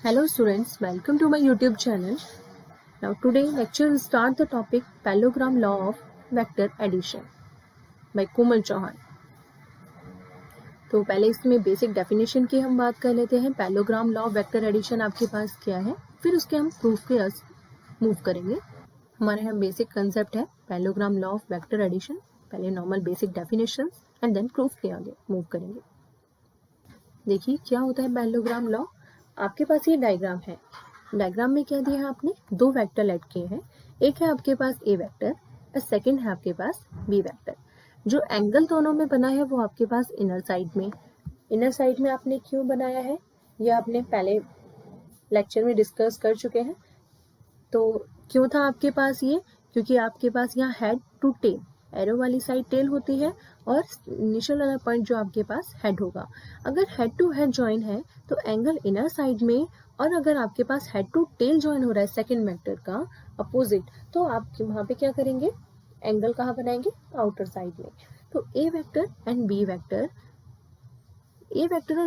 Hello students, welcome to my YouTube channel. Now today lecture will start the topic parallelogram law of vector addition by Komal Chauhan. तो पहले इसमें basic definition की हम बात कर लेते हैं. Parallelogram law of vector addition आपके पास क्या है, फिर उसके हम प्रूफ के मूव करेंगे. हमारे यहाँ बेसिक कंसेप्ट है parallelogram law of vector addition. पहले normal basic definition and then proof के आगे मूव करेंगे. देखिए क्या होता है पैरेललोग्राम लॉ. आपके पास ये डायग्राम है. डायग्राम में क्या दिया है आपने, दो वेक्टर लेट किए हैं. एक है आपके पास ए वेक्टर और सेकंड है आपके पास बी वेक्टर. जो एंगल दोनों में बना है वो आपके पास इनर साइड में आपने क्यों बनाया है ये आपने पहले लेक्चर में डिस्कस कर चुके हैं. तो क्यों था आपके पास ये, क्योंकि आपके पास यहाँ हेड टू टेल, एरो वाली साइड टेल होती है और इनिशियल वाला पॉइंट जो आपके पास हेड होगा. अगर हेड टू हेड ज्वाइन है तो एंगल इनर साइड में, और अगर आपके पास हेड टू टेल ज्वाइन हो रहा है सेकंड वेक्टर का अपोजिट, तो आप वहां पे क्या करेंगे, एंगल कहाँ बनाएंगे, आउटर साइड में. तो ए वेक्टर और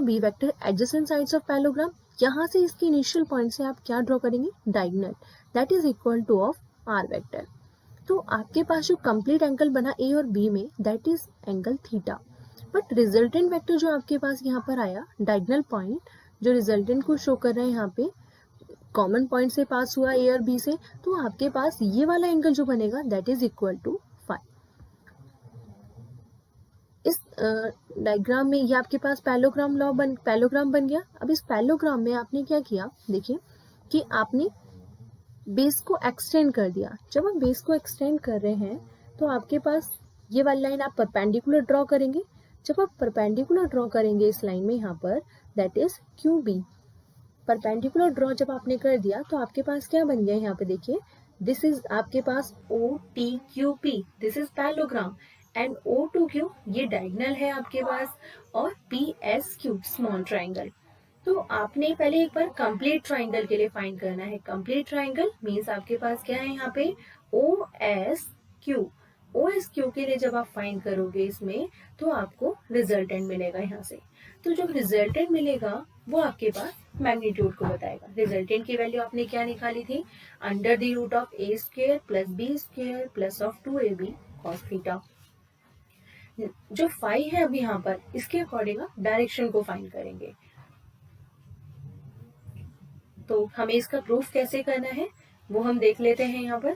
b vector adjacent sides of parallelogram. यहाँ से इसके इनिशियल पॉइंट से आप क्या ड्रॉ करेंगे, diagonal, that is equal to of R vector. तो आपके पास जो कंप्लीट एंगल बना ए और बी में, that is angle theta. But resultant vector जो आपके पास यहाँ पर आया, डायगोनल पॉइंट जो रिजल्टेंट को शो कर रहा है, यहाँ पे कॉमन पॉइंट से पास हुआ ए और बी से, तो आपके पास ये वाला एंगल जो बनेगा that is equal to phi. इस डायग्राम में ये आपके पास पैरेललोग्राम बन गया. अब इस पैरेललोग्राम में आपने क्या किया, देखिए कि आपने बेस को एक्सटेंड कर दिया. जब आप बेस को एक्सटेंड कर रहे हैं तो आपके पास ये वाली लाइन आप परपेंडिकुलर ड्रॉ करेंगे. जब आप परपेंडिकुलर ड्रॉ करेंगे इस लाइन में यहाँ पर, that is Q B. Perpendicular draw जब आपने कर दिया तो आपके पास क्या बन गया, यहाँ पे देखिए, दिस इज आपके पास O T Q P, this is parallelogram. And O to Q ये डायगोनल है आपके पास, और P S Q small triangle. तो आपने पहले एक बार कंप्लीट ट्राइंगल के लिए फाइंड करना है. कंप्लीट ट्राइंगल मींस आपके पास क्या है यहाँ पे, O S Q. O S Q के लिए जब आप फाइंड करोगे इसमें, तो आपको रिजल्टेंट मिलेगा यहाँ से. तो जो रिजल्टेंट मिलेगा वो आपके पास मैग्नीट्यूड को बताएगा. रिजल्टेंट की वैल्यू आपने क्या निकाली थी, under the root of a square plus b square plus of 2ab cos theta. जो फाई है अभी यहाँ पर, इसके अकॉर्डिंग आप डायरेक्शन को फाइंड करेंगे. तो हमें इसका प्रूफ कैसे करना है वो हम देख लेते हैं. यहाँ पर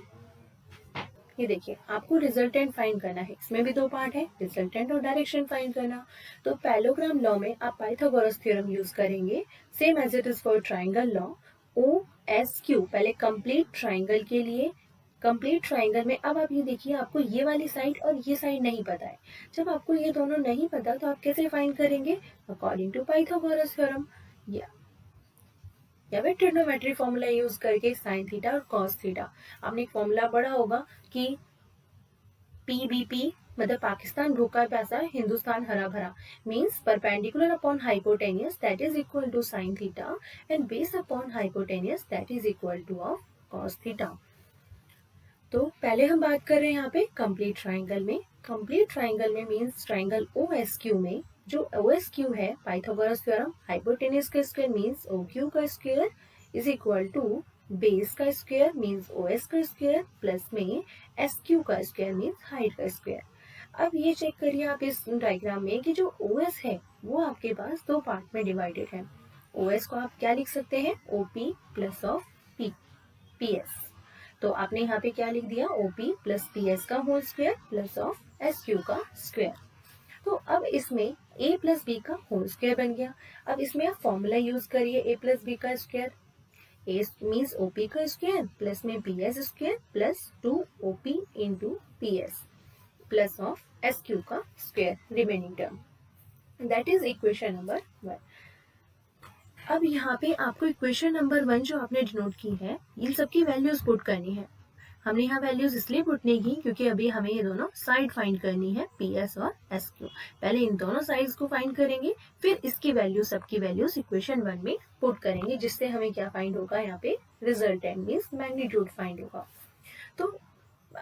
ये देखिए, आपको रिजल्टेंट फाइंड करना है. इसमें भी दो पार्ट है, रिजल्टेंट और डायरेक्शन फाइंड करना. तो पैरेललोग्राम लॉ में आप पाइथागोरस थ्योरम यूज करेंगे, same as it is for triangle law. O S Q पहले कंप्लीट ट्राइंगल के लिए. कंप्लीट ट्राइंगल में अब आप ये देखिए, आपको ये वाली साइड और ये साइड नहीं पता है. जब आपको ये दोनों नहीं पता तो आप कैसे फाइंड करेंगे, अकॉर्डिंग टू पाइथागोरस थ्योरम या फिर ट्रिग्नोमेट्री फॉर्मूला यूज करके साइन थीटा और कॉस थीटा. आपने एक फॉर्मूला पढ़ा होगा कि पीबीपी मतलब पाकिस्तान भूखा प्यासा हिंदुस्तान हरा भरा, means perpendicular upon hypotenuse that is equal to sine theta and base upon hypotenuse that is equal to of cos theta. तो पहले हम बात कर रहे हैं यहाँ पे कंप्लीट ट्राइंगल में. कंप्लीट ट्राइंगल में means triangle O S Q में जो ओ एस क्यू है, पाइथागोरस थ्योरम, हाइपोटेनियस का स्क्वायर मींस ओ क्यू का square is equal to base का स्क्वायर मींस ओ एस का स्क्वायर प्लस में एस क्यू का स्क्वायर मींस हाइट का स्क्वायर. अब ये चेक करिए आप इस डायग्राम में कि जो ओ एस है वो आपके पास दो पार्ट में डिवाइडेड है. ओ एस को आप क्या लिख सकते हैं, O P plus of P S. तो आपने यहाँ पे क्या लिख दिया, ओपी प्लस पी एस का whole square plus of S Q का स्क्वायर. तो अब इसमें ए प्लस बी का होल स्क्वायर बन गया. अब इसमें आप फॉर्मूला यूज करिए ए प्लस बी का स्क्वायर. ए मीन्स ओपी का स्क्वायर प्लस में P S square plus 2op into P S plus of S Q का square remaining term. That is equation number 1. अब यहाँ पे आपको इक्वेशन नंबर 1 जो आपने डिनोट की है, इन सबकी वैल्यूज पुट करनी है. हमने यहाँ वैल्यूज इसलिए पुट नहीं की क्योंकि अभी हमें ये दोनों साइड फाइंड करनी है, पी एस और एस क्यू. पहले इन दोनों साइड्स को फाइंड करेंगे, फिर इसकी वैल्यू सबकी वैल्यूज इक्वेशन 1 में पुट करेंगे, जिससे हमें क्या फाइंड होगा, यहाँ पे रिजल्टेंट मीन्स मैग्नीट्यूड फाइंड होगा. तो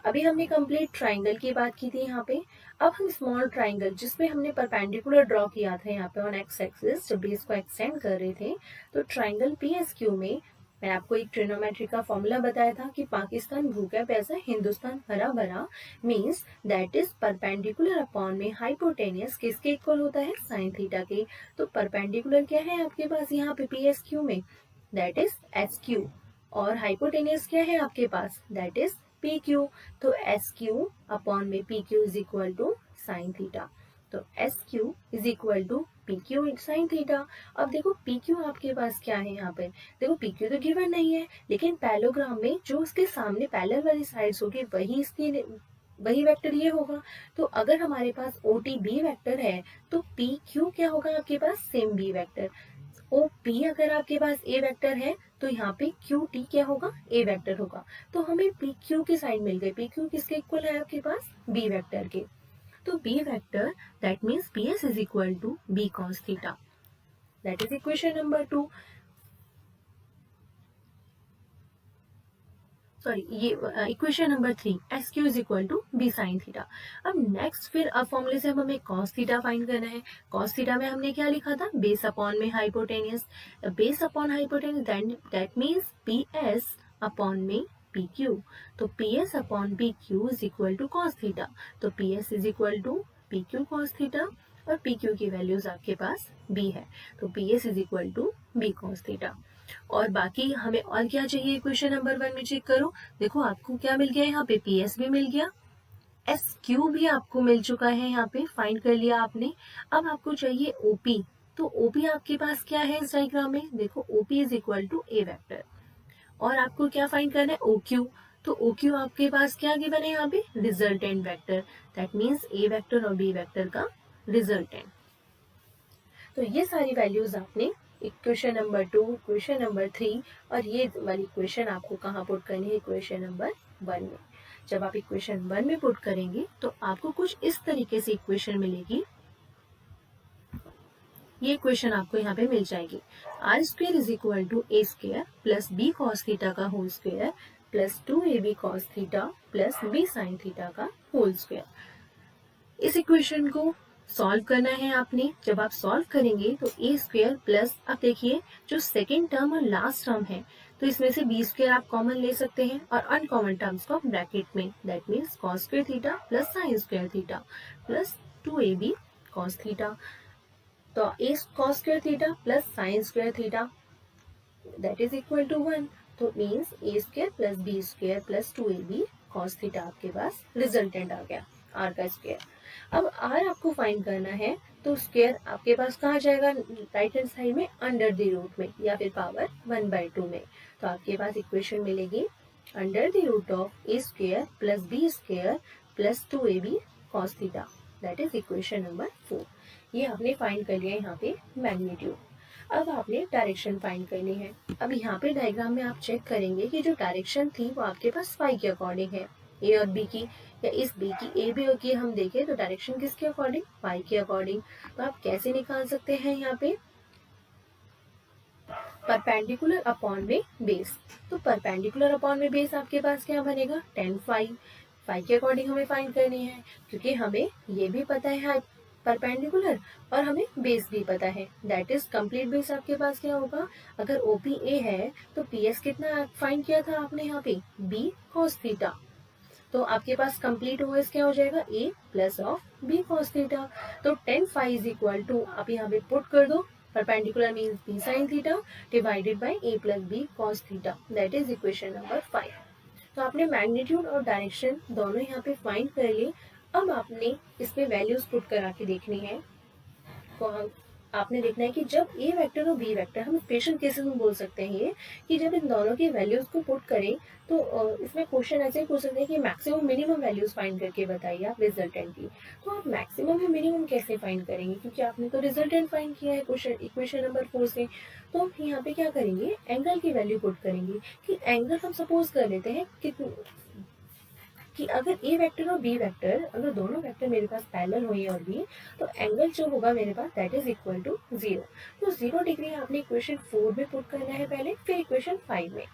अभी हमने कंप्लीट ट्राइंगल की बात की थी यहाँ पे। अब हम स्मॉल ट्राइंगल जिसमें हमने परपेंडिकुलर ड्रॉ किया था यहाँ पे ऑन एक्स एक्सिस, जब बेस को एक्सटेंड कर रहे थे, तो ट्राइंगल पीएसक्यू में मैं आपको एक ट्रिग्नोमेट्री का फॉर्मूला बताया था कि पाकिस्तान भूखा प्यासा हिंदुस्तान हरा भरा means that is perpendicular upon में हाइपोटेनियस किसके इक्वल होता है, साइन थीटा के। तो परपेंडिकुलर क्या है आपके पास यहाँ पे पीएसक्यू में, दैट इज एस क्यू, और हाइपोटेनियस क्या है आपके पास, दैट इज पी क्यू। तो एस क्यू अपॉन में P Q is equal to sine theta. तो S Q is equal to P Q sine theta. अब देखो पी क्यू आपके पास क्या है यहाँ पे, देखो पी क्यू तो गिवन नहीं है, लेकिन पैलोग्राम में जो उसके सामने पैरेलल वाली साइड्स होगी वही वेक्टर ये होगा। तो अगर हमारे पास ओ टी बी वेक्टर है तो पी क्यू क्या होगा आपके पास, same B vector. O P अगर आपके पास ए वेक्टर है तो यहाँ पे क्यू टी क्या होगा, ए वेक्टर होगा। तो हमें पी क्यू की साइन मिल गई, पी क्यू किसके इक्वल है आपके पास, बी वेक्टर के। तो B vector that means P S is equal to B cos theta, that is equation number 2। Sorry ये equation number 3, S Q is equal to B sine theta. अब next फिर अब फॉर्मूले से हमें कॉस थीटा फाइंड करना है। Cos theta में हमने क्या लिखा था, बेस अपॉन में hypotenuse, base upon hypotenuse that means P S upon में पी क्यू। तो P S upon P Q is equal to cos theta. तो P S is equal to P Q cos theta, और P Q की values आपके पास B है, तो P S is equal to B cos theta. और बाकी हमें और क्या चाहिए, क्वेश्चन नंबर 1 में चेक करो। देखो आपको क्या मिल गया, यहाँ पे पी एस भी मिल गया, एस क्यू भी आपको मिल चुका है, यहाँ पे फाइंड कर लिया आपने। अब आपको चाहिए ओपी। तो ओपी आपके पास क्या है इस डायग्राम में, देखो OP is equal to a vector. और आपको क्या फाइंड करना है, ओ क्यू। तो ओ क्यू आपके पास क्या गिवन है यहाँ पे, resultant vector, that means A vector और बी वेक्टर का रिजल्टेंट। तो ये सारी वैल्यूज आपने इक्वेशन नंबर 2, इक्वेशन नंबर 3 और ये वाली इक्वेशन आपको कहाँ पुट करनी है, इक्वेशन नंबर 1 में। जब आप इक्वेशन 1 में पुट करेंगे तो आपको कुछ इस तरीके से इक्वेशन मिलेगी। ये इक्वेशन आपको यहाँ पे मिल जाएगी, R square is equal to A square plus B cos theta का whole square plus 2ab cos theta plus B sine theta का होल स्क्वेयर। इस इक्वेशन को सॉल्व करना है आपने। जब आप सॉल्व करेंगे तो ए स्क्वेयर प्लस, अब देखिए जो सेकेंड टर्म और लास्ट टर्म है तो इसमें से बी स्क्वेयर आप कॉमन ले सकते हैं और अनकॉमन टर्म्स को ब्रैकेट में, that means cos square theta plus sine square theta plus 2ab cos theta. तो A cos square theta plus sine square theta that is equal to 1। तो means A square plus B square plus 2ab cos theta आपके पास resultant आ गया, are का square. अब are आपको find करना है तो स्क्वेयर आपके पास कहाँ जाएगा, राइट हैंड साइड में अंडर द रूट में या फिर पावर 1/2 में। तो आपके पास इक्वेशन मिलेगी under the root of a square plus B square plus 2ab cos theta, that is equation number 4। ये आपने फाइंड कर लिया यहाँ पे मैग्नीट्यूड। अब आपने डायरेक्शन फाइंड करनी है। अब यहाँ पे डायग्राम में आप चेक करेंगे कि जो डायरेक्शन थी वो आपके पास फाई के अकॉर्डिंग है, ए और बी की, या इस बी की ए बी की हम देखें तो डायरेक्शन किसके अकॉर्डिंग, फाई के अकॉर्डिंग। तो आप कैसे निकाल सकते हैं यहाँ पे, परपेंडिकुलर अपॉन में बेस। तो परपेंडिकुलर अपॉन में बेस आपके पास क्या बनेगा, 10 फाई। फाई के अकॉर्डिंग हमें फाइंड करनी है क्योंकि हमें ये भी पता है परपेंडिकुलर और हमें बेस भी पता है, दैट इज कंप्लीट बेस आपके पास क्या होगा, अगर ओपी ए है तो पी एस कितना फाइंड किया था आपने यहाँ पे, बी कॉस थीटा। तो आपके पास कंप्लीट ओएस क्या हो जाएगा, A plus of B cos theta. तो 10 फाई इज इक्वल टू, आप यहाँ पे पुट कर दो, perpendicular means b sine theta divided by a plus B cos theta, that is equation number 5। तो आपने मैग्नीट्यूड और डायरेक्शन दोनों यहाँ पे फाइंड कर लिए। अब आपने इसमें वैल्यूज पुट करा के देखनी है। तो हम आपने देखना है कि जब ए वेक्टर और बी वेक्टर, हम स्पेशल केसेस में बोल सकते हैं ये, कि जब इन दोनों की वैल्यूज को पुट करें तो इसमें क्वेश्चन ऐसे ही पूछ सकते हैं कि मैक्सिमम मिनिमम वैल्यूज फाइंड करके बताइए आप रिजल्टेंट की। तो आप मैक्सिमम या मिनिमम कैसे फाइंड करेंगे, क्योंकि आपने तो रिजल्टेंट फाइंड किया है क्वेश्चन इक्वेशन नंबर 4 से। तो हम यहाँ पे क्या करेंगे, एंगल की वैल्यू पुट करेंगे कि एंगल हम सपोज कर लेते हैं कि अगर ए वेक्टर और बी वेक्टर, अगर दोनों वेक्टर मेरे पास पैरेलल हुई और भी, तो एंगल जो होगा मेरे पास दैट इज इक्वल टू 0। तो 0 डिग्री आपने इक्वेशन 4 में पुट करना है पहले, फिर इक्वेशन 5 में।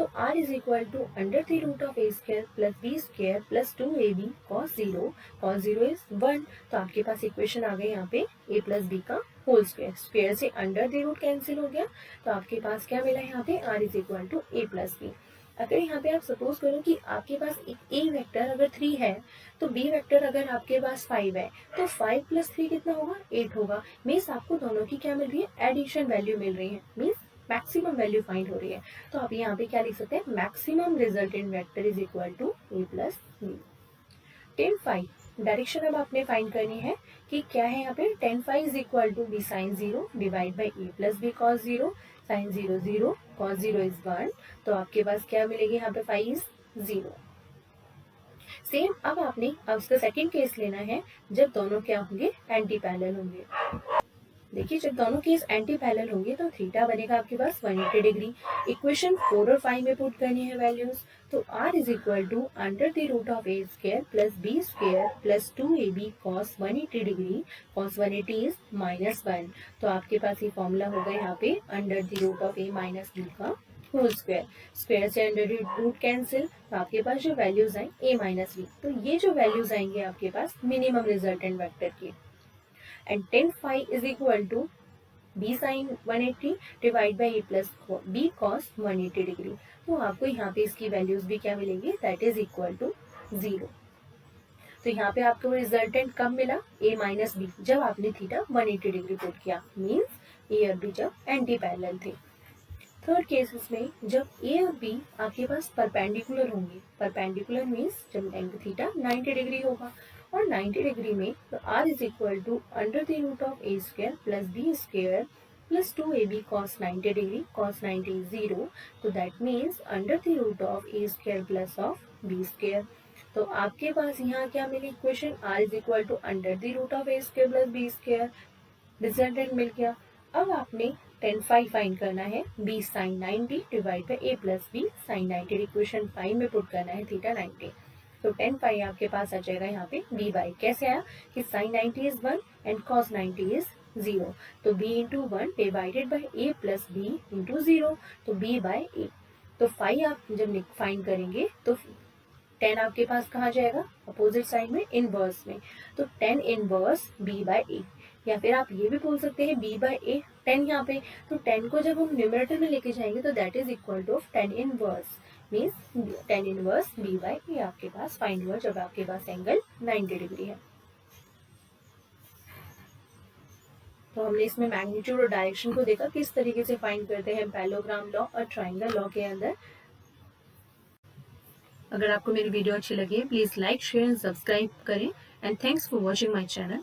तो r is equal to under the root of a square plus b square plus 2ab cos 0, cos 0 is 1। तो आपके पास इक्वेशन आ गई यहाँ पे a प्लस बी का होल स्क्वायर, स्क्वायर से अंडर द रूट कैंसिल हो गया, तो आपके पास क्या मिला यहाँ पे r is equal to a plus b. अगर यहाँ पे आप सपोज करो कि आपके पास एक a वेक्टर अगर 3 है तो b वेक्टर अगर आपके पास 5 है तो 5 प्लस 3 कितना होगा 8 होगा। मीन्स आपको दोनों की क्या मिल रही है एडिशन वैल्यू मिल रही है, मीन्स मैक्सिमम वैल्यू फाइंड हो रही है। तो आप यहाँ पे क्या लिख सकते हैं maximum resultant vector is equal to a plus b. tan phi direction अब आपने फाइंड करनी है कि क्या है यहाँ पे tan phi is equal to b sin 0 divide by a plus b cos 0, sin 0 0, cos 0 is 1। तो आपके पास क्या मिलेगी यहाँ पे phi इज 0। सेम अब उसका सेकंड केस लेना है जब दोनों क्या होंगे एंटी पैरेलल होंगे। देखिए जब दोनों केस एंटी पैरेलल होंगे तो थीटा बनेगा आपके पास 180 डिग्री। इक्वेशन 4 और 5 में पुट करनी है वैल्यूज, तो r is equal to under the root of a square plus b square plus 2ab cos 180 degree, cos 180 is -1। तो आपके पास ये फॉर्मूला होगा यहाँ पे under the root of a minus b का होल स्क्वायर, स्क्वायर से अंडर रूट कैंसिल, तो आपके पास जो वैल्यूज आए a माइनस b, तो ये जो वैल्यूज आएंगे आपके पास मिनिमम रिजल्टेंट वेक्टर की। And tan phi is equal to b sin 180 divide by a plus b cos 180 degree. तो आपको यहाँ पे इसकी वैल्यूज भी क्या मिलेंगी दैट इज इक्वल टू 0। तो यहाँ पे आपको रिजल्टेंट कब मिला a माइनस बी जब आपने थीटा 180 डिग्री पुट किया, मीन्स a और b जब एंटी पैरेलल थे। थर्ड केसेस में जब a और b आपके पास परपेंडिकुलर होंगे, परपेंडिकुलर मीन्स जब थीटा 90 डिग्री होगा, और 90 डिग्री में तो r is equal to under the root of a square plus b square plus 2ab cos 90 degree, cos 90 is 0, तो that means under the root of a square plus of b square. तो आपके पास यहाँ क्या मिली equation r is equal to under the root of a square plus b square, resultant मिल गया। अब आपने tan phi फाइंड करना है b sin 90 divide by a plus b sin 90, equation 5 में पुट करना है थीटा 90। तो tan phi आपके पास आ जाएगा यहाँ पे b बाई, कैसे आया कि sin 90 is 1 and cos 90 is 0, तो b into 1 divided by a plus b into 0, तो b बाई a। तो phi आप जब फाइंड करेंगे तो tan आपके पास कहाँ जाएगा अपोजिट साइड में इनवर्स में, तो tan inverse b by a, या फिर आप ये भी बोल सकते हैं b बाई a tan यहाँ पे, तो tan को जब हम न्यूमरेटर में लेके जाएंगे तो that is equal to tan inverse, means tan inverse b by a आपके पास फाइंड हुआ जब आपके पास एंगल 90 डिग्री है। तो हमने इसमें मैग्नीट्यूड और डायरेक्शन को देखा किस तरीके से फाइंड करते हैं पैरेललोग्राम लॉ और ट्राइंगल लॉ के अंदर। अगर आपको मेरी वीडियो अच्छी लगी please like share and subscribe करें, and thanks for watching my channel.